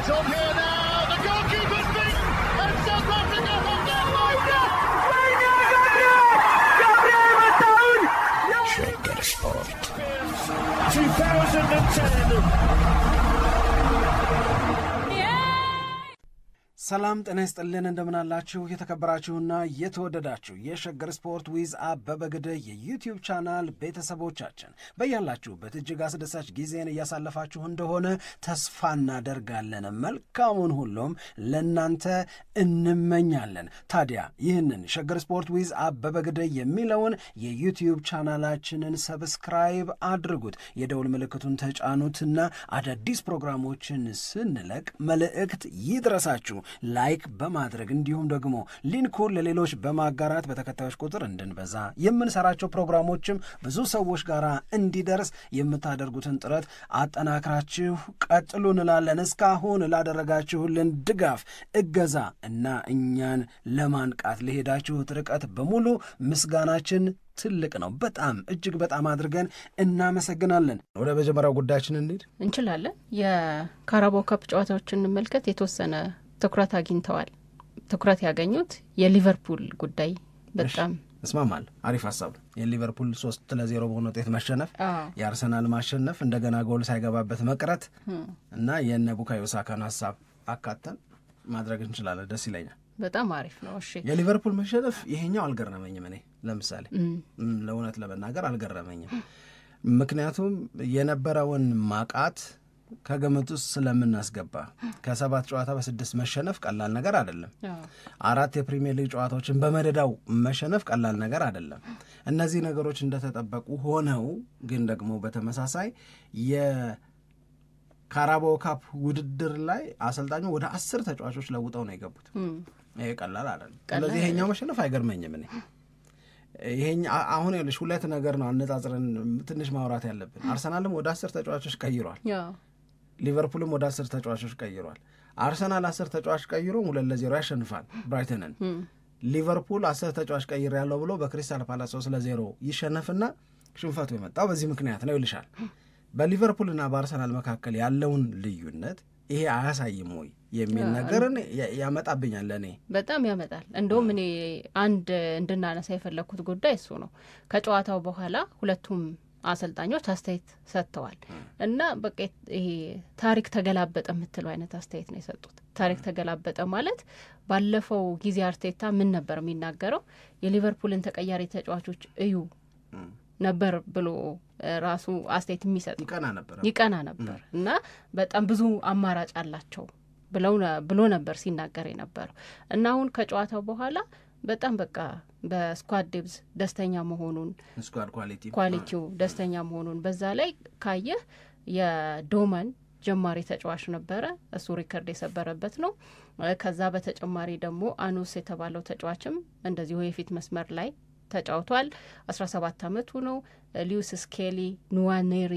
It's on here now. The goalkeeper's beaten, and South Africa have done Shaker Sport 2010. ሰላም ጤና ይስጥልን እንደምናላችሁ የተከበራችሁና የተወደዳችሁ የሸገር ስፖርት ዊዝ አበበ ግደይ የዩቲዩብ ቻናል ቤተሰቦቻችን በያላችሁበት እጅግ አስደሳች ጊዜን እያሳለፋችሁ እንደሆነ ተስፋ እናደርጋለን። መልካሙን ሁሉም ለናንተ እንመኛለን። ታዲያ ይህንን ሸገር ስፖርት ዊዝ አበበ ግደይ የሚለውን የዩቲዩብ ቻናላችንን ሰብስክራይብ አድርጉት፣ የደውል ምልክቱን ተጫኑትና አዳዲስ ፕሮግራሞችን ስንለቅ መልእክት ይድረሳችሁ። ላይክ በማድረግ እንዲሁም ደግሞ ሊንኩን ለሌሎች በማጋራት በተከታዮች ቁጥር እንድንበዛ የምንሰራቸው ፕሮግራሞችም ብዙ ሰዎች ጋር እንዲደርስ የምታደርጉትን ጥረት አጠናክራችሁ ቀጥሉ እንላለን። እስካሁን ላደረጋችሁልን ድጋፍ፣ እገዛ እና እኛን ለማንቃት ለሄዳችሁት ርቀት በሙሉ ምስጋናችን ትልቅ ነው። በጣም እጅግ በጣም አድርገን እናመሰግናለን። ወደ መጀመሪያው ጉዳያችን እንችላለን። የካራባኦ ካፕ ጨዋታዎችን እንመልከት። የተወሰነ ትኩረት አግኝተዋል። ትኩረት ያገኙት የሊቨርፑል ጉዳይ በጣም እስማማል። አሪፍ ሐሳብ ነው። የሊቨርፑል 3-0 በሆነ ውጤት መሸነፍ፣ የአርሰናል ማሸነፍ፣ እንደገና ጎል ሳይገባበት መቅረት እና የነ ቡካዮ ሳካን ሐሳብ አካተን ማድረግ እንችላለን። ደስ ይለኛል። በጣም አሪፍ ነው። እሺ የሊቨርፑል መሸነፍ ይሄኛው አልገረመኝም። እኔ ለምሳሌ ለእውነት ለመናገር አልገረመኝም። ምክንያቱም የነበረውን ማቃት ከግምት ውስጥ ስለምናስገባ ከ7 ጨዋታ በ6 መሸነፍ ቀላል ነገር አይደለም። 4 የፕሪሚየር ሊግ ጨዋታዎችን በመደዳው መሸነፍ ቀላል ነገር አይደለም። እነዚህ ነገሮች እንደተጠበቁ ሆነው ግን ደግሞ በተመሳሳይ የካራባኦ ካፕ ውድድር ላይ አሰልጣኙ ወደ 10 ተጫዋቾች ለውጠው ነው የገቡት። ይሄ ቀላል አይደለም። ስለዚህ ይሄኛው መሸነፍ አይገርመኝም። እኔ ይሄኛ አሁን ይኸውልሽ ሁለት ነገር ነው አነጻጽረን ትንሽ ማውራት ያለብን። አርሰናልም ወደ 10 ተጫዋቾች ቀይሯል። ሊቨርፑልም ወደ 10 ተጫዋቾች ቀይሯል። አርሰናል 10 ተጫዋች ቀይሮ 2-0 ያሸንፋል ብራይተንን። ሊቨርፑል 10 ተጫዋች ቀይር ያለው ብሎ በክሪስታል ፓላስ 3-0 ይሸነፍና ሽንፈቱ የመጣው በዚህ ምክንያት ነው ይልሻል። በሊቨርፑልና በአርሰናል መካከል ያለውን ልዩነት ይሄ አያሳይም ወይ የሚል ነገርን ያመጣብኛል። ለኔ በጣም ያመጣል። እንደውም እኔ አንድ እንድናነሳ የፈለኩት ጉዳይ እሱ ነው። ከጨዋታው በኋላ ሁለቱም አሰልጣኞች አስተያየት ሰጥተዋል እና በቃ ይሄ ታሪክ ተገላበጠ የምትለው አይነት አስተያየት ነው የሰጡት። ታሪክ ተገላበጠ ማለት ባለፈው ጊዜ አርቴታ ምን ነበር የሚናገረው? የሊቨርፑልን ተቀያሪ ተጫዋቾች እዩ ነበር ብሎ ራሱ አስተያየት የሚሰጥ ይቀና ነበር እና በጣም ብዙ አማራጭ አላቸው ብሎ ነበር ሲናገር የነበረው እና አሁን ከጨዋታው በኋላ በጣም በቃ በስኳድ ዴብዝ ደስተኛ መሆኑን ስኳድ ኳሊቲው ደስተኛ መሆኑን በዛ ላይ ካየህ የዶማን ጀማሪ ተጫዋች ነበረ፣ እሱ ሪከርድ የሰበረበት ነው። ከዛ በተጨማሪ ደግሞ አኑስ የተባለው ተጫዋችም እንደዚሁ የፊት መስመር ላይ ተጫውቷል። 17 ዓመቱ ነው። ሊዩስ ስኬሊ፣ ኑዋኔሪ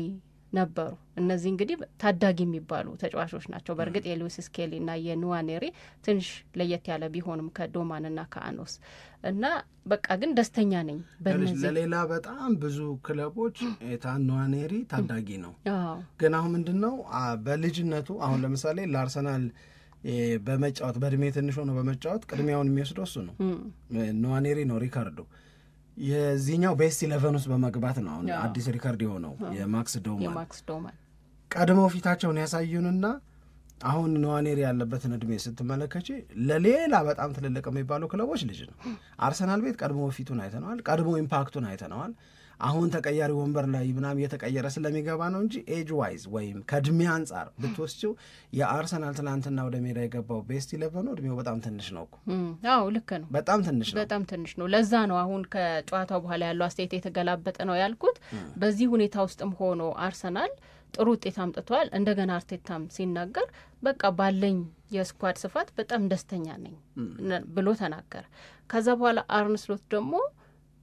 ነበሩ። እነዚህ እንግዲህ ታዳጊ የሚባሉ ተጫዋቾች ናቸው። በእርግጥ የሉዊስ ስኬሊ እና የኑዋኔሪ ትንሽ ለየት ያለ ቢሆንም ከዶማንና ከአኖስ እና በቃ ግን ደስተኛ ነኝ በእነዚህ። ለሌላ በጣም ብዙ ክለቦች ኑዋኔሪ ታዳጊ ነው። ግን አሁን ምንድነው በልጅነቱ አሁን ለምሳሌ ለአርሰናል በመጫወት በእድሜ ትንሽ ሆኖ በመጫወት ቅድሚያውን የሚወስደው እሱ ነው። ኑዋኔሪ ነው ሪካርዶ የዚህኛው ቤስት 11 ውስጥ በመግባት ነው አሁን አዲስ ሪካርድ የሆነው የማክስ ዶማን ቀድመው ፊታቸውን ያሳዩንና አሁን ኑዋኔሪ ያለበትን እድሜ ስትመለከች ለሌላ በጣም ትልልቅ የሚባሉ ክለቦች ልጅ ነው። አርሰናል ቤት ቀድሞ ፊቱን አይተነዋል፣ ቀድሞ ኢምፓክቱን አይተነዋል። አሁን ተቀያሪ ወንበር ላይ ምናምን እየተቀየረ ስለሚገባ ነው እንጂ ኤጅ ዋይዝ ወይም ከእድሜ አንጻር ብትወስጂው የአርሰናል ትናንትና ወደ ሜዳ የገባው ቤስት 11 እድሜው በጣም ትንሽ ነው እኮ። አዎ ልክ ነው፣ በጣም ትንሽ ነው። ለዛ ነው አሁን ከጨዋታው በኋላ ያለው አስተያየት የተገላበጠ ነው ያልኩት። በዚህ ሁኔታ ውስጥም ሆኖ አርሰናል ጥሩ ውጤት አምጥቷል። እንደገና አርቴታም ሲናገር በቃ ባለኝ የስኳድ ስፋት በጣም ደስተኛ ነኝ ብሎ ተናገረ። ከዛ በኋላ አርነ ስሎት ደግሞ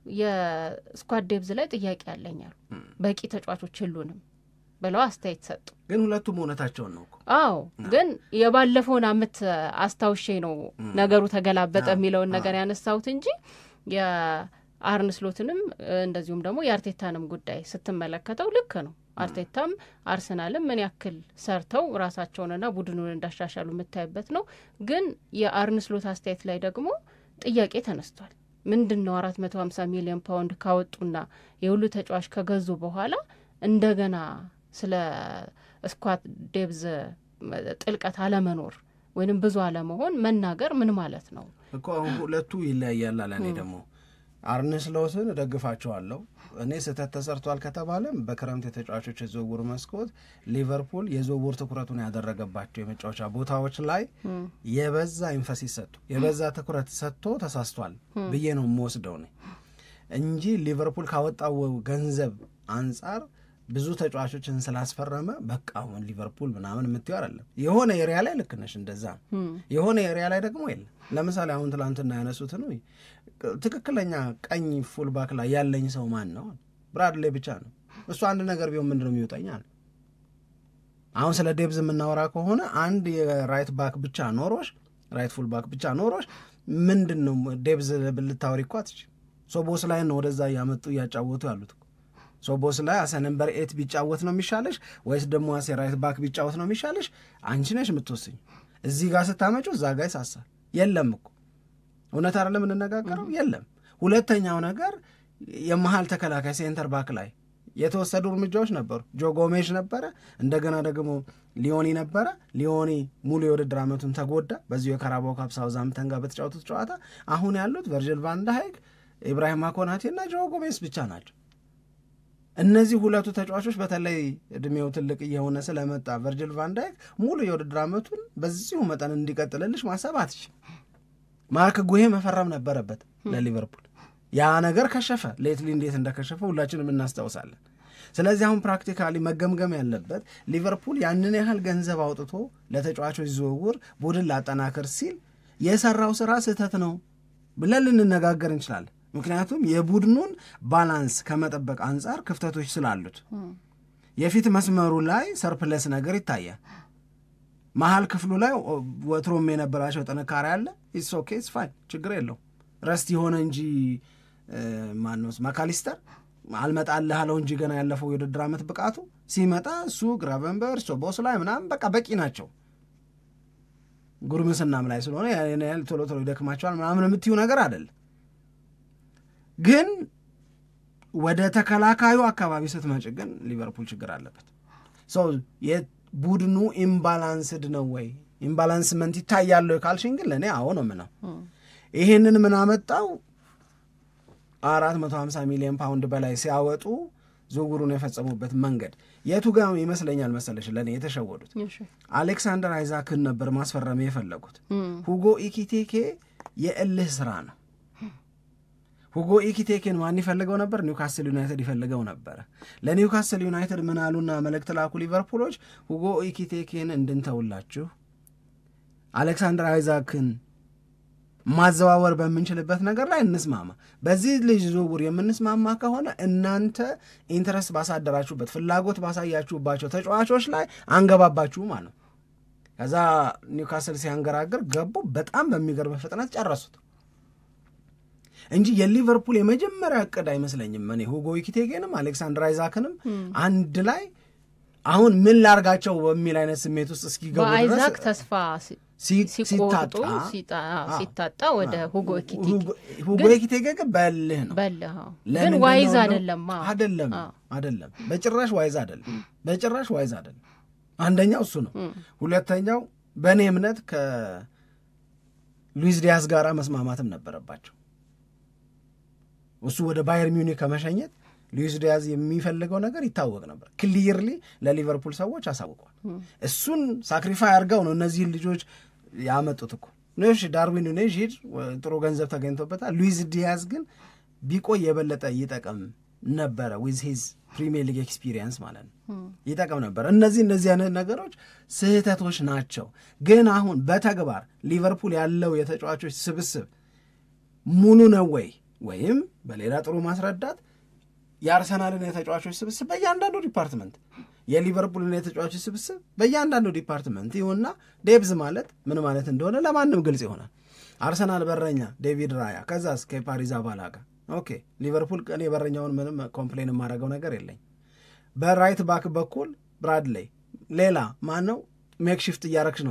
የስኳድ ዴብዝ ላይ ጥያቄ ያለኛል በቂ ተጫዋቾች የሉንም ብለው አስተያየት ሰጡ። ግን ሁለቱም እውነታቸውን ነው እኮ። አዎ ግን የባለፈውን አመት አስታውሼ ነው ነገሩ ተገላበጠ የሚለውን ነገር ያነሳሁት እንጂ የአርነ ስሎትንም እንደዚሁም ደግሞ የአርቴታንም ጉዳይ ስትመለከተው ልክ ነው። አርቴታም አርሰናልም ምን ያክል ሰርተው ራሳቸውንና ቡድኑን እንዳሻሻሉ የምታይበት ነው። ግን የአርነ ስሎት አስተያየት ላይ ደግሞ ጥያቄ ተነስቷል። ምንድነው 450 ሚሊዮን ፓውንድ ካወጡና የሁሉ ተጫዋች ከገዙ በኋላ እንደገና ስለ ስኳድ ዴብዝ ጥልቀት አለመኖር ወይንም ብዙ አለመሆን መናገር ምን ማለት ነው እኮ? ሁለቱ ይለያያል አለ። እኔ ደግሞ አርነ ስሎትን ደግፋቸዋለሁ። እኔ ስህተት ተሰርቷል ከተባለም በክረምት የተጫዋቾች የዝውውር መስኮት ሊቨርፑል የዝውውር ትኩረቱን ያደረገባቸው የመጫወቻ ቦታዎች ላይ የበዛ ኢንፈሲስ ሰጥቶ የበዛ ትኩረት ሰጥቶ ተሳስቷል ብዬ ነው የምወስደው እንጂ ሊቨርፑል ካወጣው ገንዘብ አንጻር ብዙ ተጫዋቾችን ስላስፈረመ በቃ አሁን ሊቨርፑል ምናምን የምትይው አይደለም። የሆነ ኤሪያ ላይ ልክ ነሽ፣ እንደዛ የሆነ ኤሪያ ላይ ደግሞ የለም። ለምሳሌ አሁን ትላንትና ያነሱት ነው ትክክለኛ ቀኝ ፉልባክ ላይ ያለኝ ሰው ማን ነው? ብራድሌ ብቻ ነው። እሱ አንድ ነገር ቢሆን ምንድነው የሚወጣኛል? አሁን ስለ ዴብዝ የምናወራ ከሆነ አንድ የራይት ባክ ብቻ ኖሮሽ፣ ራይት ፉልባክ ብቻ ኖሮሽ ምንድነው ዴብዝ ልታወሪ እኮ አትችይም። ሶቦስ ላይ ነው ወደዛ ያመጡ ያጫወቱ ያሉት። ሶቦስ ላይ አሰ ነምበር 8 ቢጫወት ነው የሚሻለሽ ወይስ ደግሞ አሰ ራይት ባክ ቢጫወት ነው የሚሻለሽ? አንቺ ነሽ የምትወስኝ። እዚህ ጋር ስታመጪው እዛ ጋር ይሳሳል። የለም እኮ እውነት አይደለም እንነጋገረው። የለም። ሁለተኛው ነገር የመሃል ተከላካይ ሴንተር ባክ ላይ የተወሰዱ እርምጃዎች ነበሩ። ጆ ጎሜዝ ነበረ፣ እንደገና ደግሞ ሊዮኒ ነበረ። ሊዮኒ ሙሉ የውድድር ዓመቱን ተጎዳ በዚሁ የካራባኦ ካፕ ሳውዛምፕተን ጋር በተጫወቱት ጨዋታ። አሁን ያሉት ቨርጂል ቫን ዳይክ፣ ኢብራሂማ ኮናቴ እና ጆ ጎሜዝ ብቻ ናቸው። እነዚህ ሁለቱ ተጫዋቾች በተለይ እድሜው ትልቅ እየሆነ ስለመጣ ቨርጂል ቫን ዳይክ ሙሉ የውድድር ዓመቱን በዚሁ መጠን እንዲቀጥልልሽ ማሰብ አትችልም። ማርክ ጉሄ መፈረም ነበረበት ለሊቨርፑል። ያ ነገር ከሸፈ። ሌትሊ እንዴት እንደከሸፈ ሁላችንም እናስታውሳለን። ስለዚህ አሁን ፕራክቲካሊ መገምገም ያለበት ሊቨርፑል ያንን ያህል ገንዘብ አውጥቶ ለተጫዋቾች ዝውውር ቡድን ላጠናከር ሲል የሰራው ስራ ስህተት ነው ብለን ልንነጋገር እንችላለን። ምክንያቱም የቡድኑን ባላንስ ከመጠበቅ አንጻር ክፍተቶች ስላሉት የፊት መስመሩ ላይ ሰርፕለስ ነገር ይታያል። መሃል ክፍሉ ላይ ወትሮም የነበራቸው ጥንካሬ አለ። ኢትስ ኦኬ ኢትስ ፋይን፣ ችግር የለው። ረስት የሆነ እንጂ ማንነስ ማካሊስተር አልመጣልህ አለው እንጂ ገና ያለፈው የውድድር ዓመት ብቃቱ ሲመጣ እሱ ግራቨንበርች ሶቦስ ላይ ምናምን በቃ በቂ ናቸው። ጉርምስናም ላይ ስለሆነ ያኔ ቶሎ ቶሎ ይደክማቸዋል ምናምን የምትዩ ነገር አይደል። ግን ወደ ተከላካዩ አካባቢ ስትመጭ ግን ሊቨርፑል ችግር አለበት። ቡድኑ ኢምባላንስድ ነው ወይ ኢምባላንስመንት ይታያል ካልሽኝ ግን ለኔ አዎ ነው ምነው። ይሄንን ምን አመጣው? 450 ሚሊዮን ፓውንድ በላይ ሲያወጡ ዝውውሩን የፈጸሙበት መንገድ የቱ ጋር ይመስለኛል መሰለሽ ለኔ የተሸወዱት? አሌክሳንደር አይዛክን ነበር ማስፈረም የፈለጉት። ሁጎ ኢኪቴኬ የእልህ ስራ ነው። ሁጎ ኢኪቴኬን ማን ይፈልገው ነበር? ኒውካስል ዩናይትድ ይፈልገው ነበር። ለኒውካስል ዩናይትድ ምን አሉና መልእክት ላኩ ሊቨርፑሎች፣ ሁጎ ኢኪቴኬን እንድንተውላችሁ አሌክሳንደር አይዛክን ማዘዋወር በምንችልበት ነገር ላይ እንስማማ። በዚህ ልጅ ዝውውር የምንስማማ ከሆነ እናንተ ኢንተረስት ባሳደራችሁበት ፍላጎት ባሳያችሁባቸው ተጫዋቾች ላይ አንገባባችሁ ማለት ነው። ከዛ ኒውካስል ሲያንገራግር ገቡ። በጣም በሚገርም ፍጥነት ጨረሱት እንጂ የሊቨርፑል የመጀመሪያ እቅድ አይመስለኝም። እኔ ሁጎ ኢኪቴኬንም አሌክሳንደር አይዛክንም አንድ ላይ አሁን ምን ላርጋቸው በሚል አይነት ስሜት ውስጥ እስኪገቡ ድረስ በአይዛክ ተስፋ ሲታጣ ወደ ሁጎ ኢኪቴኬ በልህ ነው። ግን ዋይዝ አይደለም። በጭራሽ ዋይዝ አይደለም። አንደኛው እሱ ነው። ሁለተኛው በእኔ እምነት ከሉዊስ ዲያዝ ጋር መስማማትም ነበረባቸው። እሱ ወደ ባየር ሚዩኒክ ከመሸኘት ሉዊስ ዲያዝ የሚፈልገው ነገር ይታወቅ ነበር። ክሊርሊ ለሊቨርፑል ሰዎች አሳውቋል። እሱን ሳክሪፋይ አድርገው ነው እነዚህ ልጆች ያመጡት እኮ ነሽ። ዳርዊን ኑኔዝ ጥሩ ገንዘብ ተገኝቶበታል። ሉዊስ ዲያዝ ግን ቢቆይ የበለጠ ይጠቀም ነበረ። ዊዝ ሂዝ ፕሪሚየር ሊግ ኤክስፒሪየንስ ማለት ነው ይጠቀም ነበር። እነዚህ አይነት ነገሮች ስህተቶች ናቸው። ግን አሁን በተግባር ሊቨርፑል ያለው የተጫዋቾች ስብስብ ሙሉ ነው ወይም በሌላ ጥሩ ማስረዳት የአርሰናልን የተጫዋቾች ስብስብ በእያንዳንዱ ዲፓርትመንት የሊቨርፑልን የተጫዋቾች ስብስብ በእያንዳንዱ ዲፓርትመንት ይሁንና ዴብዝ ማለት ምን ማለት እንደሆነ ለማንም ግልጽ ይሆናል። አርሰናል በረኛ ዴቪድ ራያ፣ ከዛስ ከፓሪዝ አባላጋ ኦኬ። ሊቨርፑል እኔ በረኛውን ምንም ኮምፕሌን የማደርገው ነገር የለኝ። በራይት ባክ በኩል ብራድሌ ሌላ ማን ነው ሜክሺፍት እያረክሽ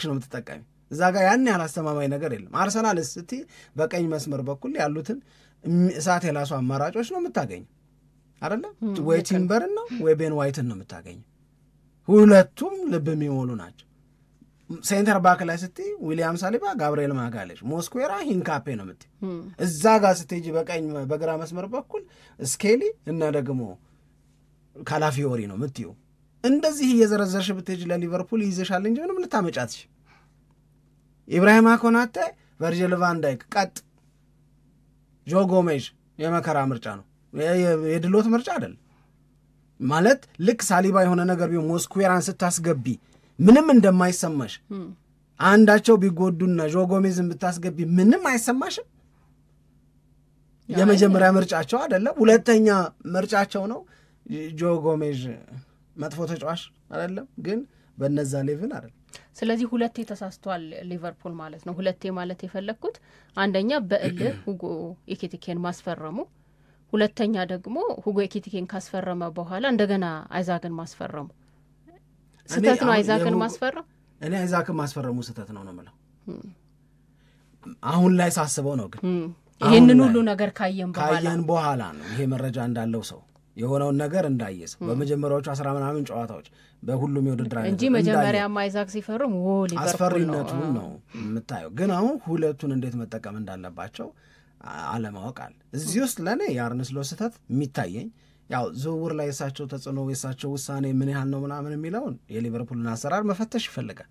ነው የምትጠቀሚ እዛ ጋር ያን ያህል አስተማማኝ ነገር የለም። አርሰናል እስቲ በቀኝ መስመር በኩል ያሉትን እሳት የላሱ አማራጮች ነው የምታገኝ አይደለም ወይ ቲምበርን ነው ወይ ቤን ዋይትን ነው የምታገኝ ሁለቱም ልብ የሚሞሉ ናቸው። ሴንተር ባክ ላይ ስትይ ዊሊያም ሳሊባ ጋብርኤል ማጋሌሽ ሞስኩዌራ ሂንካፔ ነው የምትይ እዛ ጋር ስትሄጂ በቀኝ በግራ መስመር በኩል ስኬሊ እና ደግሞ ካላፊዮሪ ነው የምትዩ እንደዚህ እየዘረዘርሽ ብትሄጂ ለሊቨርፑል ይዘሻል እንጂ ምንም ልታመጫትሽ ኢብራሂማ ኮናቴ ቨርጂል ቫን ዳይክ ቀጥ ጆ ጎሜዥ የመከራ ምርጫ ነው የድሎት ምርጫ አይደል ማለት ልክ ሳሊባ የሆነ ነገር ቢሆን ሞስኩዌራን ስታስገቢ ምንም እንደማይሰማሽ አንዳቸው ቢጎዱና ጆ ጎሜዝን ብታስገቢ ምንም አይሰማሽም የመጀመሪያ ምርጫቸው አይደለም ሁለተኛ ምርጫቸው ነው ጆ ጎሜዥ መጥፎ ተጫዋች አይደለም ግን በነዛ ሌቭል አይደል ስለዚህ ሁለቴ ተሳስቷል ሊቨርፑል ማለት ነው ሁለቴ ማለት የፈለኩት አንደኛ በእልህ ሁጎ ኤኪቲኬን ማስፈረሙ ሁለተኛ ደግሞ ሁጎ ኤኪቲኬን ካስፈረመ በኋላ እንደገና አይዛክን ማስፈረሙ ስህተት ነው አይዛክን ማስፈረም እኔ አይዛክን ማስፈረሙ ስህተት ነው የምለው አሁን ላይ ሳስበው ነው ግን ይሄንን ሁሉ ነገር ካየን በኋላ ነው ይሄ መረጃ እንዳለው ሰው የሆነውን ነገር እንዳየስ በመጀመሪያዎቹ 10 ምናምን ጨዋታዎች በሁሉም የውድድር አይነት እንጂ መጀመሪያ አይዛክ ሲፈርም ሊቨርፑል አስፈሪነቱ ነው የምታየው ግን አሁን ሁለቱን እንዴት መጠቀም እንዳለባቸው አለማወቃል እዚህ ውስጥ ለኔ የአርነ ስሎት ስህተት የሚታየኝ ያው ዝውውር ላይ የሳቸው ተጽዕኖ የሳቸው ውሳኔ ምን ያህል ነው ምናምን የሚለውን የሊቨርፑልን አሰራር መፈተሽ ይፈልጋል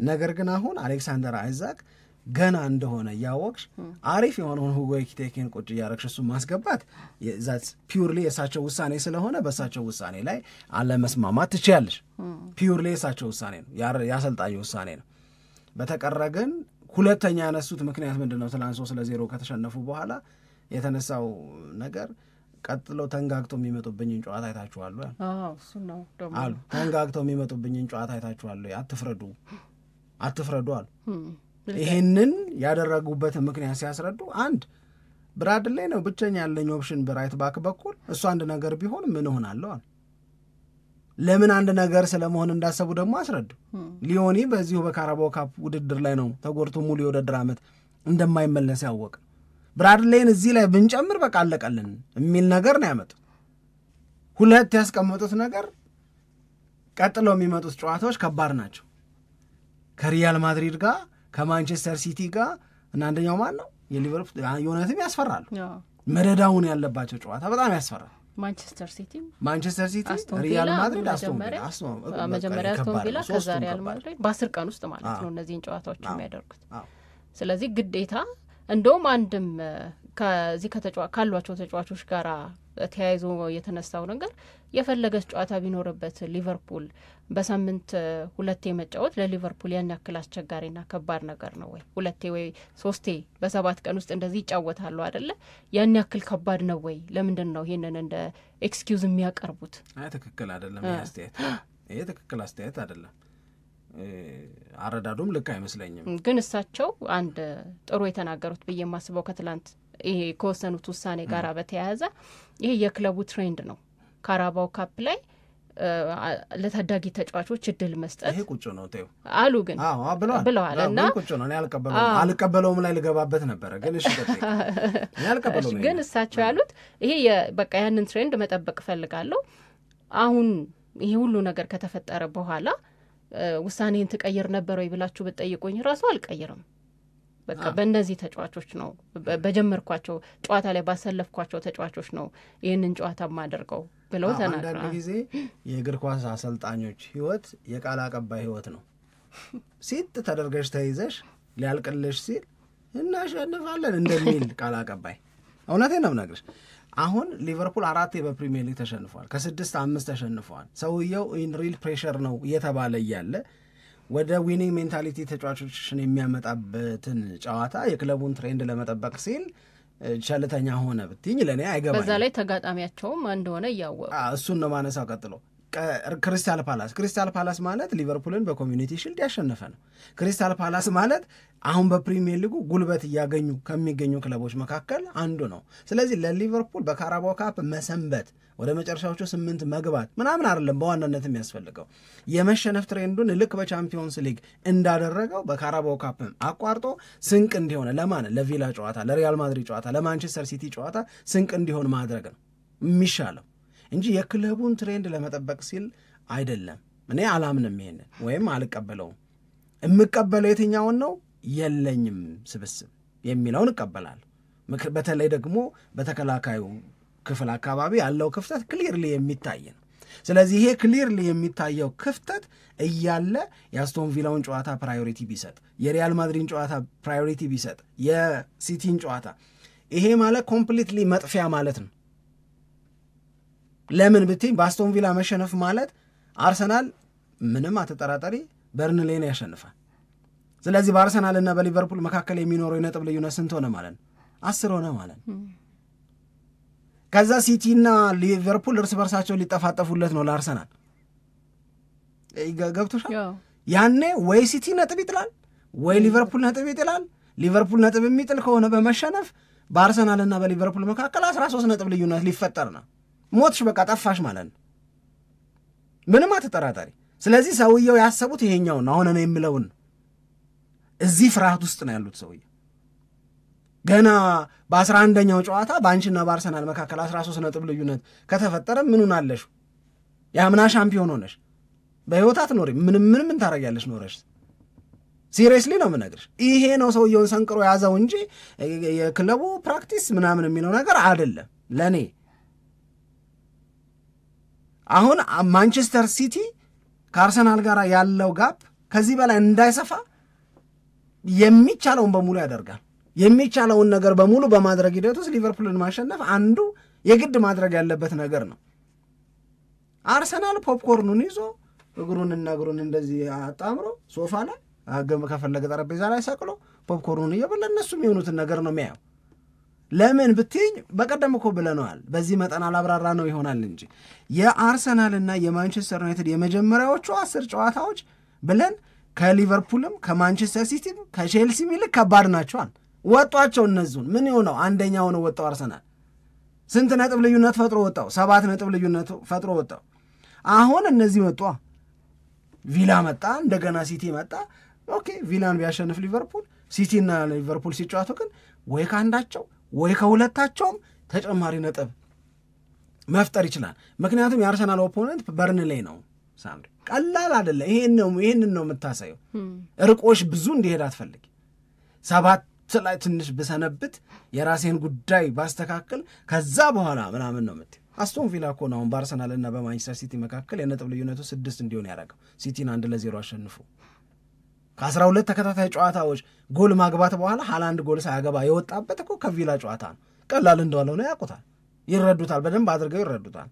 ነገር ግን አሁን አሌክሳንደር አይዛክ ገና እንደሆነ ያወቅሽ አሪፍ የሆነውን ሁጎ ኤኪቲኬን ቁጭ ያረክሽ እሱ ማስገባት ዛት ፒውርሊ የሳቸው ውሳኔ ስለሆነ በሳቸው ውሳኔ ላይ አለመስማማት ትችያለሽ ፒውርሊ የሳቸው ውሳኔ ነው ያሰልጣኙ ውሳኔ ነው በተቀረ ግን ሁለተኛ ያነሱት ምክንያት ምንድነው ትላንት 3-0 ከተሸነፉ በኋላ የተነሳው ነገር ቀጥሎ ተንጋግተው የሚመጡብኝን ጨዋታ አይታችኋል እሱ ነው ደግሞ አሉ ተንጋግተው የሚመጡብኝን ጨዋታ አይታችኋል አትፍረዱ አሉ ይሄንን ያደረጉበት ምክንያት ሲያስረዱ አንድ ብራድሌ ነው ብቸኛ ያለኝ ኦፕሽን በራይት ባክ በኩል እሱ አንድ ነገር ቢሆን ምን ሆናለሁ ለምን አንድ ነገር ስለመሆን እንዳሰቡ ደግሞ አስረዱ ሊዮኒ በዚሁ በካራባኦ ካፕ ውድድር ላይ ነው ተጎድቶ ሙሉ የውድድር ዓመት እንደማይመለስ ያወቀ ብራድሌን እዚህ ላይ ብንጨምር በቃ አለቀልን የሚል ነገር ነው ያመጡ ሁለት ያስቀመጡት ነገር ቀጥሎ የሚመጡት ጨዋታዎች ከባድ ናቸው ከሪያል ማድሪድ ጋር ከማንቸስተር ሲቲ ጋር እና አንደኛው ማን ነው የሊቨርፑል ዩናይትድ ያስፈራሉ መደዳውን ያለባቸው ጨዋታ በጣም ያስፈራል ማንቸስተር ሲቲ ሪያል ማድሪድ መጀመሪያ አስቶን ቪላ ከዛ ሪያል ማድሪድ በ10 ቀን ውስጥ ማለት ነው እነዚህን ጨዋታዎች የሚያደርጉት ስለዚህ ግዴታ እንደውም አንድም ከዚህ ካሏቸው ተጫዋቾች ጋር ተያይዞ የተነሳው ነገር የፈለገች ጨዋታ ቢኖርበት ሊቨርፑል በሳምንት ሁለቴ መጫወት ለሊቨርፑል ያን ያክል አስቸጋሪና ከባድ ነገር ነው ወይ ሁለቴ ወይ ሶስቴ በ7 ቀን ውስጥ እንደዚህ ይጫወታሉ አይደለ ያን ያክል ከባድ ነው ወይ ለምንድን ነው ይሄንን እንደ ኤክስኪውዝ የሚያቀርቡት ትክክል አይደለም ይሄ ትክክል አስተያየት አይደለም አረዳዱም ልክ አይመስለኝም ግን እሳቸው አንድ ጥሩ የተናገሩት ብዬ የማስበው ከትላንት ይሄ ከወሰኑት ውሳኔ ጋር በተያያዘ ይሄ የክለቡ ትሬንድ ነው ካራባኦ ካፕ ላይ ለታዳጊ ተጫዋቾች እድል መስጠት ይሄ ቁጭ ነው ተው አሉ ግን ብለዋል እና ቁጭ ነው አልቀበለውም ላይ ልገባበት ነበር ግን እሺ ያልቀበለውም ግን እሳቸው ያሉት ይሄ በቃ ያንን ትሬንድ መጠበቅ ፈልጋለሁ አሁን ይሄ ሁሉ ነገር ከተፈጠረ በኋላ ውሳኔን ትቀይር ነበር ወይ ብላችሁ ብትጠይቁኝ ራሱ አልቀይርም በቃ በእነዚህ ተጫዋቾች ነው በጀመርኳቸው ጨዋታ ላይ ባሰለፍኳቸው ተጫዋቾች ነው ይሄንን ጨዋታ ማደርገው ብለው ተናግረዋል አንዳንድ ጊዜ የእግር ኳስ አሰልጣኞች ህይወት የቃል አቀባይ ህይወት ነው ሲጥ ተደርገሽ ተይዘሽ ሊያልቅልሽ ሲል እናሸንፋለን እንደሚል ቃል አቀባይ እውነቴን ነው የምነግርሽ አሁን ሊቨርፑል 4 በፕሪሚየር ሊግ ተሸንፏል ከ6-5 ተሸንፏል ሰውየው ኢን ሪል ፕሬሸር ነው እየተባለ እያለ ወደ ዊኒንግ ሜንታሊቲ ተጫዋቾችን የሚያመጣበትን ጨዋታ የክለቡን ትሬንድ ለመጠበቅ ሲል ቸልተኛ ሆነ ብትኝ ለኔ አይገባኝ በዛ ላይ ተጋጣሚያቸውም እንደሆነ ያወቁ እሱን ነው ማነሳው ቀጥሎ ክሪስታል ፓላስ ማለት ሊቨርፑልን በኮሚዩኒቲ ሺልድ ያሸነፈ ነው። ክሪስታል ፓላስ ማለት አሁን በፕሪሚየር ሊጉ ጉልበት እያገኙ ከሚገኙ ክለቦች መካከል አንዱ ነው። ስለዚህ ለሊቨርፑል በካራባኦ ካፕ መሰንበት ወደ መጨረሻዎቹ 8 መግባት ምናምን አይደለም በዋናነት የሚያስፈልገው የመሸነፍ ትሬንዱን ልክ በቻምፒዮንስ ሊግ እንዳደረገው በካራባኦ ካፕ አቋርጦ ስንቅ እንዲሆን ለማን ለቪላ ጨዋታ፣ ለሪያል ማድሪድ ጨዋታ፣ ለማንቸስተር ሲቲ ጨዋታ ስንቅ እንዲሆን ማድረግ ነው የሚሻለው እንጂ የክለቡን ትሬንድ ለመጠበቅ ሲል አይደለም። እኔ አላምንም ይሄንን ወይም አልቀበለውም። የምቀበለው የትኛውን ነው? የለኝም ስብስብ የሚለውን እቀበላለሁ። በተለይ ደግሞ በተከላካዩ ክፍል አካባቢ ያለው ክፍተት ክሊርሊ የሚታይ ነው። ስለዚህ ይሄ ክሊርሊ የሚታየው ክፍተት እያለ የአስቶን ቪላውን ጨዋታ ፕራዮሪቲ ቢሰጥ፣ የሪያል ማድሪድን ጨዋታ ፕራዮሪቲ ቢሰጥ፣ የሲቲን ጨዋታ ይሄ ማለት ኮምፕሊትሊ መጥፊያ ማለት ነው። ለምን ብትይ በአስቶን ቪላ መሸነፍ ማለት አርሰናል ምንም አትጠራጠሪ በርንሌን ያሸንፋል። ስለዚህ በአርሰናልና በሊቨርፑል መካከል የሚኖረው የነጥብ ልዩነት ስንት ሆነ ማለት ነው? 10 ሆነ ማለት ነው። ከዛ ሲቲና ሊቨርፑል እርስ በርሳቸው ሊጠፋጠፉለት ነው ለአርሰናል። ገብቶሻል? ያኔ ወይ ሲቲ ነጥብ ይጥላል ወይ ሊቨርፑል ነጥብ ይጥላል። ሊቨርፑል ነጥብ የሚጥል ከሆነ በመሸነፍ በአርሰናልና በሊቨርፑል መካከል 13 ነጥብ ልዩነት ሊፈጠር ነው። ሞትሽ በቃ ጠፋሽ ማለት ነው። ምንም አትጠራጠሪ። ስለዚህ ሰውየው ያሰቡት ይሄኛው ነው። አሁን እኔ የምለውን እዚህ ፍርሃት ውስጥ ነው ያሉት ሰውየው። ገና በ11ኛው ጨዋታ በአንቺና በአርሰናል መካከል 13 ነጥብ ልዩነት ከተፈጠረ ምኑን አለሽ? የአምና ሻምፒዮን ሆነሽ በህይወት አትኖሪም። ምን ታረጊያለሽ ኖረሽ? ሲሪየስሊ ነው የምነግርሽ። ይሄ ነው ሰውየውን ሰንቅሮ ያዘው እንጂ የክለቡ ፕራክቲስ ምናምን የሚለው ነገር አይደለም ለኔ። አሁን ማንቸስተር ሲቲ ከአርሰናል ጋር ያለው ጋፕ ከዚህ በላይ እንዳይሰፋ የሚቻለውን በሙሉ ያደርጋል። የሚቻለውን ነገር በሙሉ በማድረግ ሂደት ውስጥ ሊቨርፑልን ማሸነፍ አንዱ የግድ ማድረግ ያለበት ነገር ነው። አርሰናል ፖፕኮርኑን ይዞ እግሩንና እግሩን እንደዚህ አጣምሮ ሶፋ ላይ ከፈለገ ጠረጴዛ ላይ ሰቅሎ ፖፕኮርኑን እየበላ እነሱ የሚሆኑትን ነገር ነው የሚያየው። ለምን ብትይኝ በቀደም እኮ ብለነዋል። በዚህ መጠን አላብራራ ነው ይሆናል እንጂ የአርሰናልና የማንቸስተር ዩናይትድ የመጀመሪያዎቹ 10 ጨዋታዎች ብለን ከሊቨርፑልም ከማንቸስተር ሲቲም ከቼልሲም ይልቅ ከባድ ናቸዋል። ወጧቸው እነዚሁን ምን ይሆነው አንደኛው ነው ወጣው። አርሰናል ስንት ነጥብ ልዩነት ፈጥሮ ወጣው? 7 ነጥብ ልዩነት ፈጥሮ ወጣው። አሁን እነዚህ መጣ፣ ቪላ መጣ፣ እንደገና ሲቲ መጣ። ኦኬ ቪላን ቢያሸንፍ ሊቨርፑል ሲቲና ሊቨርፑል ሲጫወቱ ግን ወይ ካንዳቸው ወይ ከሁለታቸውም ተጨማሪ ነጥብ መፍጠር ይችላል። ምክንያቱም የአርሰናል ኦፖነንት በርንሌይ ነው። ሳምሪ ቀላል አይደለ። ይሄንን ነው የምታሳየው። ርቆሽ ብዙ እንዲሄድ አትፈልግ። 7 ላይ ትንሽ ብሰነብት የራሴን ጉዳይ ባስተካከል ከዛ በኋላ ምናምን ነው የምትይው። አስቶን ቪላ እኮ ነው በአርሰናልና በማንቸስተር ሲቲ መካከል የነጥብ ልዩነቱ 6 እንዲሆን ያደረገው። ሲቲን 1-0 አሸንፎ ከ12 ተከታታይ ጨዋታዎች ጎል ማግባት በኋላ ሃላንድ ጎል ሳያገባ የወጣበት እኮ ከቪላ ጨዋታ ነው። ቀላል እንደዋለው ነው ያውቁታል፣ ይረዱታል፣ በደንብ አድርገው ይረዱታል።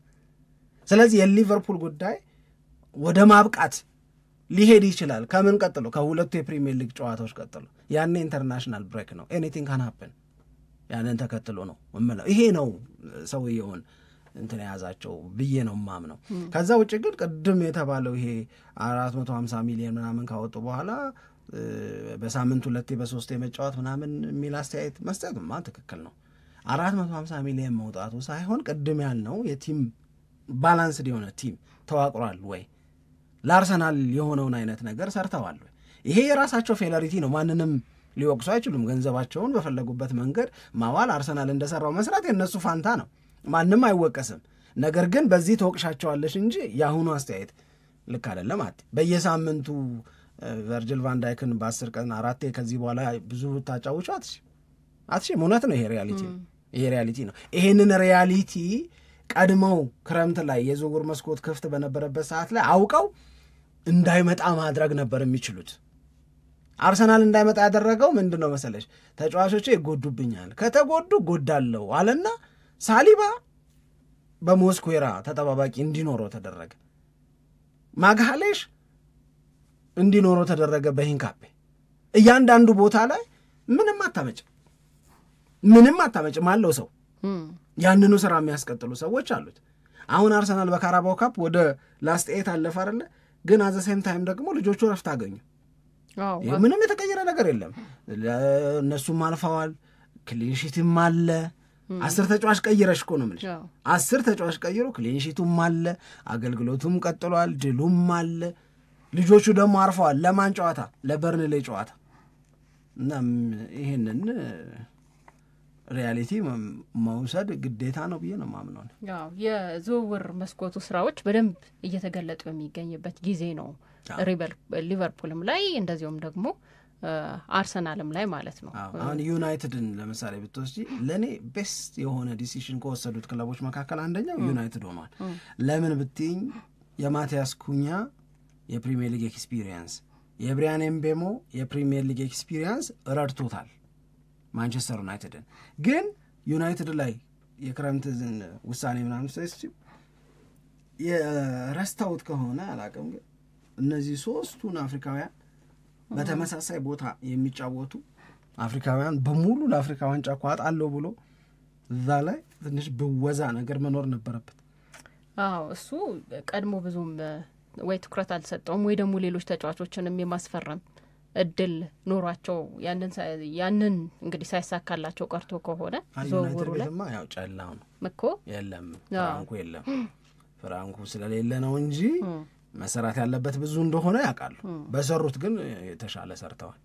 ስለዚህ የሊቨርፑል ጉዳይ ወደ ማብቃት ሊሄድ ይችላል። ከምን ቀጥሎ? ከሁለቱ የፕሪሚየር ሊግ ጨዋታዎች ቀጥሎ። ያኔ ኢንተርናሽናል ብሬክ ነው። ኤኒቲንግ ካን ሃፕን። ያንን ተከትሎ ነው እምለው። ይሄ ነው ሰውየውን እንትን የያዛቸው ብዬ ነው ማምነው። ከዛ ውጭ ግን ቅድም የተባለው ይሄ 450 ሚሊዮን ምናምን ካወጡ በኋላ በሳምንት 2 በ3 የመጫወት ምናምን የሚል አስተያየት መስጠትማ ትክክል ነው። 450 ሚሊዮን መውጣቱ ሳይሆን ቅድም ያልነው የቲም ባላንስድ የሆነ ቲም ተዋቅሯል ወይ፣ ለአርሰናል የሆነውን አይነት ነገር ሰርተዋል ወይ? ይሄ የራሳቸው ፌለሪቲ ነው። ማንንም ሊወቅሱ አይችሉም። ገንዘባቸውን በፈለጉበት መንገድ ማዋል፣ አርሰናል እንደሰራው መስራት የነሱ ፋንታ ነው። ማንም አይወቀስም። ነገር ግን በዚህ ተወቅሻቸዋለሽ እንጂ የአሁኑ አስተያየት ልክ አይደለም። በየሳምንቱ ቨርጅል ቫን ዳይክን በ10 ቀን 4 ከዚህ በኋላ ብዙ ታጫውቹ አትሽም። እውነት ነው። ይሄ ሪያሊቲ ነው። ይሄንን ሪያሊቲ ቀድመው ክረምት ላይ የዝውውር መስኮት ክፍት በነበረበት ሰዓት ላይ አውቀው እንዳይመጣ ማድረግ ነበር የሚችሉት። አርሰናል እንዳይመጣ ያደረገው ምንድነው መሰለሽ? ተጫዋቾቼ ይጎዱብኛል፣ ከተጎዱ ጎዳለው አለና ሳሊባ በሞስኩዌራ ተጠባባቂ እንዲኖረው ተደረገ። ማግሃሌሽ እንዲኖረው ተደረገ። በሂንካፔ እያንዳንዱ ቦታ ላይ ምንም አታመጭም አለው ሰው። ያንኑ ስራ የሚያስቀጥሉ ሰዎች አሉት። አሁን አርሰናል በካራባው ካፕ ወደ ላስት 8 አለፈ አይደለ? ግን አዘ ሴም ታይም ደግሞ ልጆቹ ረፍት አገኙ። ምንም የተቀየረ ነገር የለም። እነሱም አልፈዋል። ክሊንሺትም አለ። 10 ተጫዋች ቀይረሽ እኮ ነው የምልሽ። 10 ተጫዋች ቀይሮ ክሊንሺቱም አለ፣ አገልግሎቱም ቀጥሏል፣ ድሉም አለ። ልጆቹ ደግሞ አርፈዋል። ለማን ጨዋታ? ለበርንሌ ጨዋታ። እና ይሄንን ሪያሊቲ መውሰድ ግዴታ ነው ብዬ ነው ማምነው። ያው የዝውውር መስኮቱ ስራዎች በደንብ እየተገለጡ የሚገኝበት ጊዜ ነው። ሊቨርፑልም ላይ እንደዚሁም ደግሞ አርሰናልም ላይ ማለት ነው። አሁን ዩናይትድን ለምሳሌ ብትወስጂ ለእኔ ቤስት የሆነ ዲሲሽን ከወሰዱት ክለቦች መካከል አንደኛው ዩናይትድ ሆኗል። ለምን ብትይኝ የማቲያስ ኩኛ የፕሪሚየር ሊግ ኤክስፒሪየንስ፣ የብሪያን ኤምቤሞ የፕሪሚየር ሊግ ኤክስፒሪየንስ ረድቶታል ማንቸስተር ዩናይትድን። ግን ዩናይትድ ላይ የክረምት ውሳኔ ምናምን የረስታውት ከሆነ አላውቅም፣ ግን እነዚህ 3ቱን አፍሪካውያን በተመሳሳይ ቦታ የሚጫወቱ አፍሪካውያን በሙሉ ለአፍሪካ ዋንጫ ቋጣለሁ ብሎ እዛ ላይ ትንሽ ብወዛ ነገር መኖር ነበረበት። እሱ ቀድሞ ብዙም ወይ ትኩረት አልሰጠውም ወይ ደግሞ ሌሎች ተጫዋቾችንም የማስፈረም እድል ኖሯቸው ያንን እንግዲህ ሳይሳካላቸው ቀርቶ ከሆነ ዞውሩ ላይ ያው ጨላው ነው እኮ የለም ፍራንኩ ስለሌለ ነው እንጂ መሰራት ያለበት ብዙ እንደሆነ ያውቃሉ። በሰሩት ግን የተሻለ ሰርተዋል።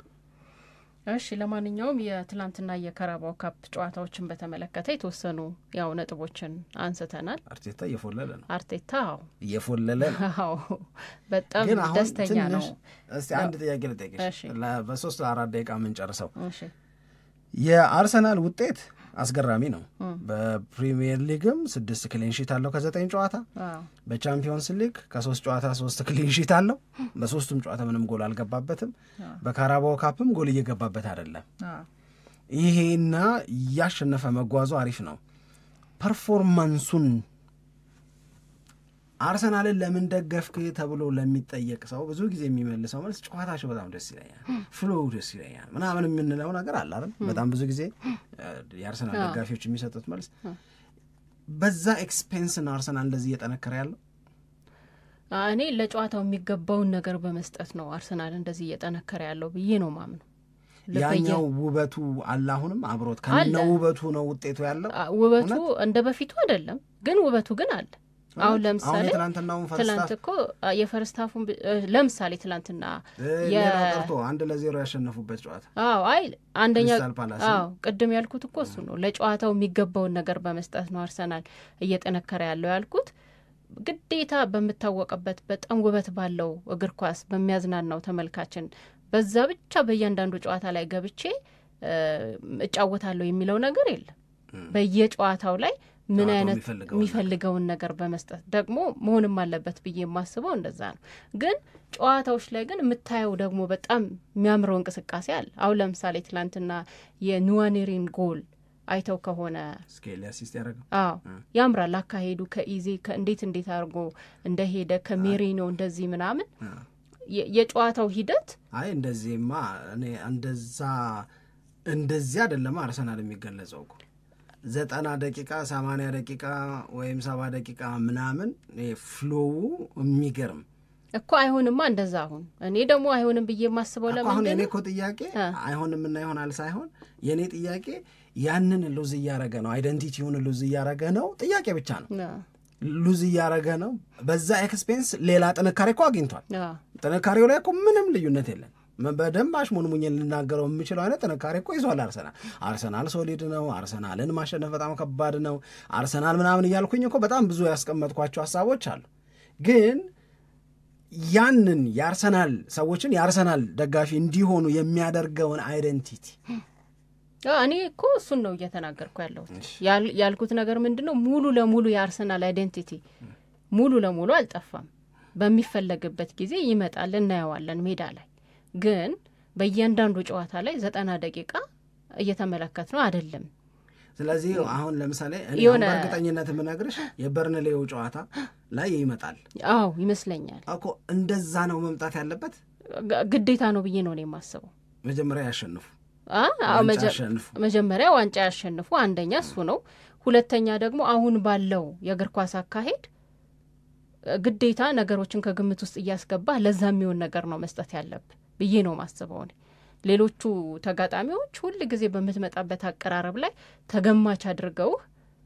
እሺ ለማንኛውም የትላንትና የካራባው ካፕ ጨዋታዎችን በተመለከተ የተወሰኑ ያው ነጥቦችን አንስተናል። አርቴታ እየፎለለ ነው። በጣም ደስተኛ ነው። እስቲ አንድ ጥያቄ ልጠይቅሽ በ3-4 ደቂቃ ምን ጨርሰው። የአርሰናል ውጤት አስገራሚ ነው። በፕሪሚየር ሊግም 6 ክሊንሺት አለው ከ9 ጨዋታ፣ በቻምፒዮንስ ሊግ ከ3 ጨዋታ 3 ክሊንሺት አለው። በሶስቱም ጨዋታ ምንም ጎል አልገባበትም። በካራባው ካፕም ጎል እየገባበት አይደለም። ይሄና ያሸነፈ መጓዙ አሪፍ ነው። ፐርፎርማንሱን አርሰናልን ለምን ደገፍክ ተብሎ ለሚጠየቅ ሰው ብዙ ጊዜ የሚመልሰው መልስ ጨዋታቸው በጣም ደስ ይለኛል፣ ፍሎው ደስ ይለኛል ምናምን የምንለው ነገር አለ አይደል? በጣም ብዙ ጊዜ የአርሰናል ደጋፊዎች የሚሰጡት መልስ በዛ ኤክስፔንስን አርሰናል እንደዚህ እየጠነከረ ያለው እኔ ለጨዋታው የሚገባውን ነገር በመስጠት ነው አርሰናል እንደዚህ እየጠነከረ ያለው ብዬ ነው ማምነው። ያኛው ውበቱ አለ አሁንም አብሮት ከነው ውበቱ ነው ውጤቱ ያለው። ውበቱ እንደ በፊቱ አይደለም፣ ግን ውበቱ ግን አለ። አሁን ለምሳሌ ትላንት እኮ የፈርስት ሃፉን ለምሳሌ ትላንትና የቀርቶ 1-0 ያሸነፉበት ጨዋታ አይ አንደኛ ቅድም ያልኩት እኮ እሱ ነው። ለጨዋታው የሚገባውን ነገር በመስጠት ነው አርሰናል እየጠነከረ ያለው ያልኩት። ግዴታ በምታወቀበት በጣም ውበት ባለው እግር ኳስ በሚያዝናናው ተመልካችን በዛ ብቻ በእያንዳንዱ ጨዋታ ላይ ገብቼ እጫወታለሁ የሚለው ነገር የለም። በየጨዋታው ላይ ምን አይነት የሚፈልገውን ነገር በመስጠት ደግሞ መሆንም አለበት ብዬ የማስበው እንደዛ ነው። ግን ጨዋታዎች ላይ ግን የምታየው ደግሞ በጣም የሚያምረው እንቅስቃሴ አለ። አሁን ለምሳሌ ትላንትና የኑዋኔሪን ጎል አይተው ከሆነ ስኬል አሲስት ያደረገው ያምራል። አካሄዱ ከኢዜ እንዴት አድርጎ እንደሄደ ከሜሪኖ እንደዚህ ምናምን የጨዋታው ሂደት እንደዚህማ እኔ እንደዚህ አይደለም አርሰናል የሚገለጸው እኮ 90 ደቂቃ 80 ደቂቃ ወይም 70 ደቂቃ ምናምን ፍሎው የሚገርም እኮ አይሆንማ እንደዛ። አሁን እኔ ደግሞ አይሆንም ብዬ የማስበው ለምን አሁን እኔ እኮ ጥያቄ አይሆንም እና ይሆናል ሳይሆን የኔ ጥያቄ ያንን ሉዝ እያረገ ነው፣ አይደንቲቲውን ሉዝ እያረገ ነው። ጥያቄ ብቻ ነው። ሉዝ እያረገ ነው። በዛ ኤክስፔንስ ሌላ ጥንካሬ እኮ አግኝቷል። ጥንካሬው ላይ እኮ ምንም ልዩነት የለም። በደንብ አሽሙንሙኝ ልናገረው የምችለው አይነት ጥንካሬ እኮ ይዟል አርሰናል ሶሊድ ነው። አርሰናልን ማሸነፍ በጣም ከባድ ነው። አርሰናል ምናምን እያልኩኝ እኮ በጣም ብዙ ያስቀመጥኳቸው ሀሳቦች አሉ። ግን ያንን የአርሰናል ሰዎችን የአርሰናል ደጋፊ እንዲሆኑ የሚያደርገውን አይደንቲቲ እኔ እኮ እሱን ነው እየተናገርኩ ያልኩት ነገር ምንድነው፣ ሙሉ ለሙሉ የአርሰናል አይደንቲቲ ሙሉ ለሙሉ አልጠፋም። በሚፈለግበት ጊዜ ይመጣል፣ እናየዋለን ሜዳ ላይ። ግን በእያንዳንዱ ጨዋታ ላይ 90 ደቂቃ እየተመለከት ነው አይደለም። ስለዚህ አሁን ለምሳሌ እኔ በእርግጠኝነት የምነግርሽ የበርንሌው ጨዋታ ላይ ይመጣል። ይመስለኛል እኮ እንደዛ ነው መምጣት ያለበት፣ ግዴታ ነው ብዬ ነው የማስበው። መጀመሪያ ያሸንፉ፣ መጀመሪያ ዋንጫ ያሸንፉ። አንደኛ እሱ ነው። ሁለተኛ ደግሞ አሁን ባለው የእግር ኳስ አካሄድ ግዴታ ነገሮችን ከግምት ውስጥ እያስገባ ለዛ የሚሆን ነገር ነው መስጠት ያለብህ ብዬ ነው ማስበው። ሌሎቹ ተጋጣሚዎች ሁሉ ጊዜ በምትመጣበት አቀራረብ ላይ ተገማች አድርገው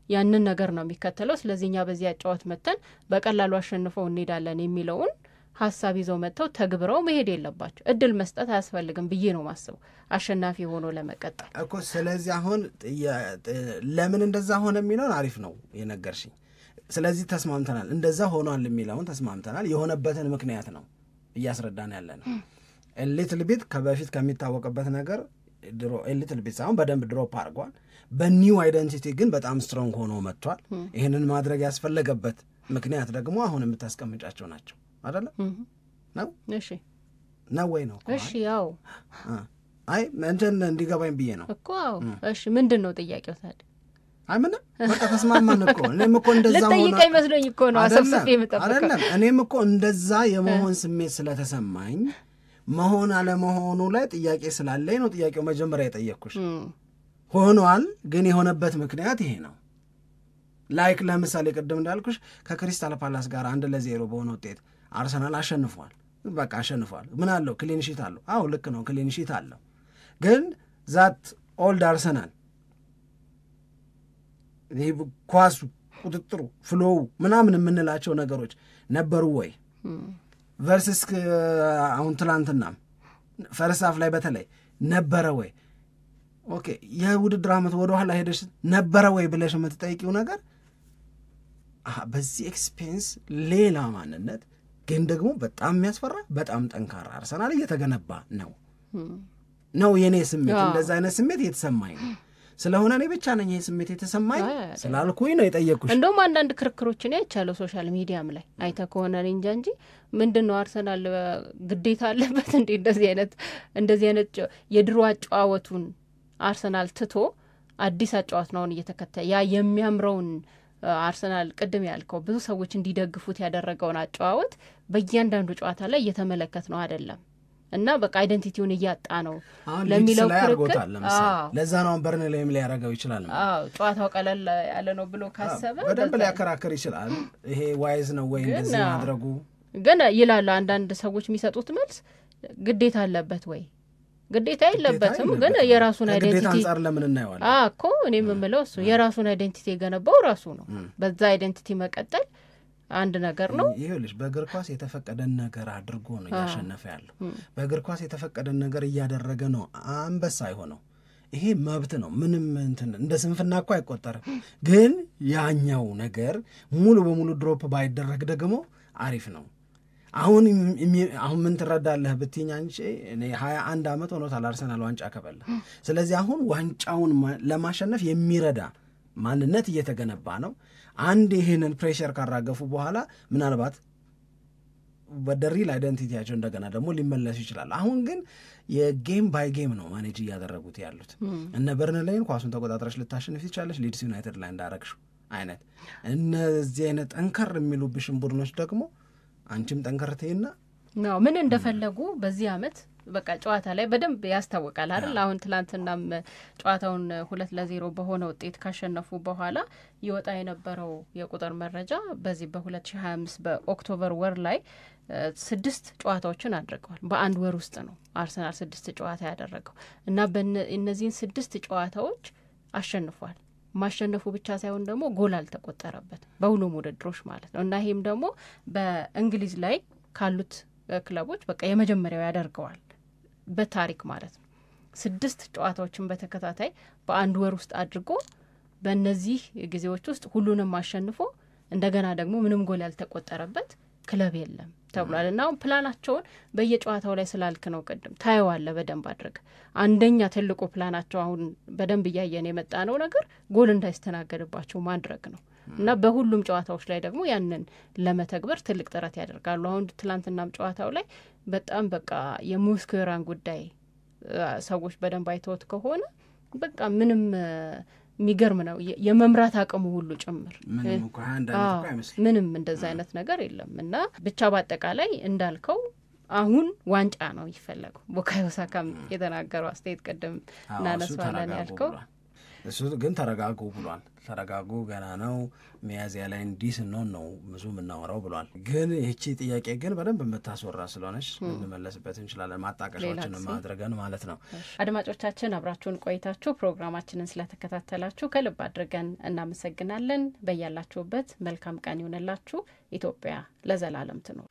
ያንን ነገር ነው የሚከተለው። ስለዚህኛ በዚህ አጫዋት መተን በቀላሉ አሸንፈው እንሄዳለን የሚለውን ሐሳብ ይዘው መተው ተግብረው መሄድ የለባቸው። እድል መስጠት አያስፈልግም ብዬ ነው ማስበው አሸናፊ ሆኖ ለመቀጠል እኮ። ስለዚህ አሁን ለምን እንደዛ ሆነ የሚለውን አሪፍ ነው የነገርሽኝ። ስለዚህ ተስማምተናል፣ እንደዛ ሆኗል የሚለውን ተስማምተናል። የሆነበትን ምክንያት ነው እያስረዳን ያለ ነው። ሊትል ቢት ከበፊት ከሚታወቅበት ነገር ድሮ ሊትል ቢት ሳይሆን በደንብ ድሮፕ አድርጓል። በኒው አይደንቲቲ ግን በጣም ስትሮንግ ሆኖ መጥቷል። ይህንን ማድረግ ያስፈለገበት ምክንያት ደግሞ አሁን የምታስቀምጫቸው ናቸው አይደለም ነው? እሺ ነው ወይ ነው? እሺ ያው አይ እንትን እንዲገባኝ ብዬ ነው እኮ። እሺ ምንድን ነው ጥያቄው ታዲያ? አይ ምንም በቃ ተስማማን እኮ። እኔም እኮ እንደዛ ሆነ ለጠይቀኝ መስሎኝ እኮ ነው አሰብስቤ የምጠብቀው አይደለም። እኔም እኮ እንደዛ የመሆን ስሜት ስለተሰማኝ መሆን አለመሆኑ ላይ ጥያቄ ስላለኝ ነው ጥያቄው መጀመሪያ የጠየቅኩሽ። ሆኗል ግን የሆነበት ምክንያት ይሄ ነው። ላይክ ለምሳሌ ቅድም እንዳልኩሽ ከክሪስታል ፓላስ ጋር 1-0 በሆነ ውጤት አርሰናል አሸንፏል። በቃ አሸንፏል። ምን አለው? ክሊን ሺት አለው። አዎ ልክ ነው፣ ክሊን ሺት አለው። ግን ዛት ኦልድ አርሰናል ይሄ ኳሱ፣ ቁጥጥሩ፣ ፍሎው ምናምን የምንላቸው ነገሮች ነበሩ ወይ? ቨርስስ አሁን ትላንትና ፈርስት ሃፍ ላይ በተለይ ነበረ ወይ? ኦኬ የውድድር ዓመት ወደ ኋላ ሄደሽ ነበረ ወይ ብለሽ የምትጠይቂው ነገር በዚህ ኤክስፔንስ ሌላ ማንነት ግን ደግሞ በጣም የሚያስፈራ በጣም ጠንካራ አርሰናል እየተገነባ ነው የኔ ስሜት። እንደዛ አይነት ስሜት የተሰማኝ ነው። ስለሆነ እኔ ብቻ ነኝ ይሄ ስሜት የተሰማኝ ስላልኩኝ ነው የጠየቅኩሽ። እንደውም አንዳንድ ክርክሮችን ያቻለው ሶሻል ሚዲያም ላይ አይተህ ከሆነ እንጂ ምንድነው አርሰናል ግዴታ አለበት እንዴ እንደዚህ አይነት የድሮ አጫዋወቱን አርሰናል ትቶ አዲስ አጫዋት ነው እየተከተለ ያ የሚያምረውን አርሰናል ቅድም ያልከው ብዙ ሰዎች እንዲደግፉት ያደረገውን አጫዋወት በእያንዳንዱ ጨዋታ ላይ እየተመለከት ነው አይደለም? እና በቃ አይደንቲቲውን እያጣ ነው ለሚለው ክርክር ለዛ ነው በርንሌም ሊያረጋው ይችላል። ጨዋታው ቀለል ያለ ነው ብሎ ካሰበ በደንብ ሊያከራክር ይችላል። ይሄ ዋይዝ ነው ወይ እንደዚህ ማድረጉ ግን ይላሉ አንዳንድ ሰዎች የሚሰጡት መልስ ግዴታ አለበት ወይ? ግዴታ የለበትም። ግን የራሱን አይደንቲቲ ግዴታ አንፃር ለምን እናየዋለን እኮ እኔ የምለው እሱ የራሱን አይደንቲቲ የገነባው ራሱ ነው። በዛ አይደንቲቲ መቀጠል አንድ ነገር ነው። ይኸውልሽ በእግር ኳስ የተፈቀደን ነገር አድርጎ ነው እያሸነፈ ያለው። በእግር ኳስ የተፈቀደን ነገር እያደረገ ነው አንበሳ የሆነው። ይሄ መብት ነው። ምንም እንደ ስንፍና እኮ አይቆጠርም። ግን ያኛው ነገር ሙሉ በሙሉ ድሮፕ ባይደረግ ደግሞ አሪፍ ነው። አሁን ምን ትረዳለህ ብትይኝ አንቺ እኔ 21 ዓመት ሆኖታል አርሰናል ዋንጫ ከበላ። ስለዚህ አሁን ዋንጫውን ለማሸነፍ የሚረዳ ማንነት እየተገነባ ነው። አንድ ይሄንን ፕሬሸር ካራገፉ በኋላ ምናልባት ወደ ሪል አይደንቲቲያቸው እንደገና ደግሞ ሊመለሱ ይችላል። አሁን ግን የጌም ባይ ጌም ነው ማኔጅ እያደረጉት ያሉት። እነ በርንሌይን ኳሱን ተቆጣጥረሽ ልታሸንፍ ይቻለሽ፣ ሊድስ ዩናይትድ ላይ እንዳረግሽው አይነት እነዚህ አይነት ጠንከር የሚሉብሽን ቡድኖች ደግሞ አንቺም ጠንከርቴና ነው ምን እንደፈለጉ በዚህ አመት በቃ ጨዋታ ላይ በደንብ ያስታውቃል አይደል? አሁን ትላንትናም ጨዋታውን 2-0 በሆነ ውጤት ካሸነፉ በኋላ ይወጣ የነበረው የቁጥር መረጃ በዚህ በ2025 በኦክቶበር ወር ላይ 6 ጨዋታዎችን አድርገዋል። በአንድ ወር ውስጥ ነው አርሰናል 6 ጨዋታ ያደረገው እና በእነዚህን 6 ጨዋታዎች አሸንፏል። ማሸነፉ ብቻ ሳይሆን ደግሞ ጎል አልተቆጠረበት በሁሉም ውድድሮች ማለት ነው። እና ይሄም ደግሞ በእንግሊዝ ላይ ካሉት ክለቦች በቃ የመጀመሪያው ያደርገዋል በታሪክ ማለት ነው። 6 ጨዋታዎችን በተከታታይ በአንድ ወር ውስጥ አድርጎ በእነዚህ ጊዜዎች ውስጥ ሁሉንም አሸንፎ እንደገና ደግሞ ምንም ጎል ያልተቆጠረበት ክለብ የለም ተብሏል። እና አሁን ፕላናቸውን በየጨዋታው ላይ ስላልክ ነው ቅድም ታየዋለ በደንብ አድርገ አንደኛ ትልቁ ፕላናቸው አሁን በደንብ እያየን የመጣ ነው ነገር ጎል እንዳይስተናገድባቸው ማድረግ ነው። እና በሁሉም ጨዋታዎች ላይ ደግሞ ያንን ለመተግበር ትልቅ ጥረት ያደርጋሉ። አሁን ትላንትናም ጨዋታው ላይ በጣም በቃ የሙስኩዌራን ጉዳይ ሰዎች በደንብ አይተውት ከሆነ በቃ ምንም የሚገርም ነው የመምራት አቅሙ ሁሉ ጭምር ምንም እንደዛ አይነት ነገር የለም። እና ብቻ በአጠቃላይ እንዳልከው አሁን ዋንጫ ነው ይፈለገው። ቡካዮ ሳካም የተናገረው አስተያየት ቀደም እናነሳለን ያልከው እሱ ግን ተረጋጉ ብሏል። ተረጋጉ ገና ነው ሚያዝያ ላይ እንዲህ ስንሆን ነው ብዙ የምናወራው ብሏል። ግን ይህቺ ጥያቄ ግን በደንብ የምታስወራ ስለሆነች እንመለስበት እንችላለን፣ ማጣቀሻዎችን ማድረገን ማለት ነው። አድማጮቻችን አብራችሁን ቆይታችሁ ፕሮግራማችንን ስለተከታተላችሁ ከልብ አድርገን እናመሰግናለን። በያላችሁበት መልካም ቀን ይሁንላችሁ። ኢትዮጵያ ለዘላለም ትኑር።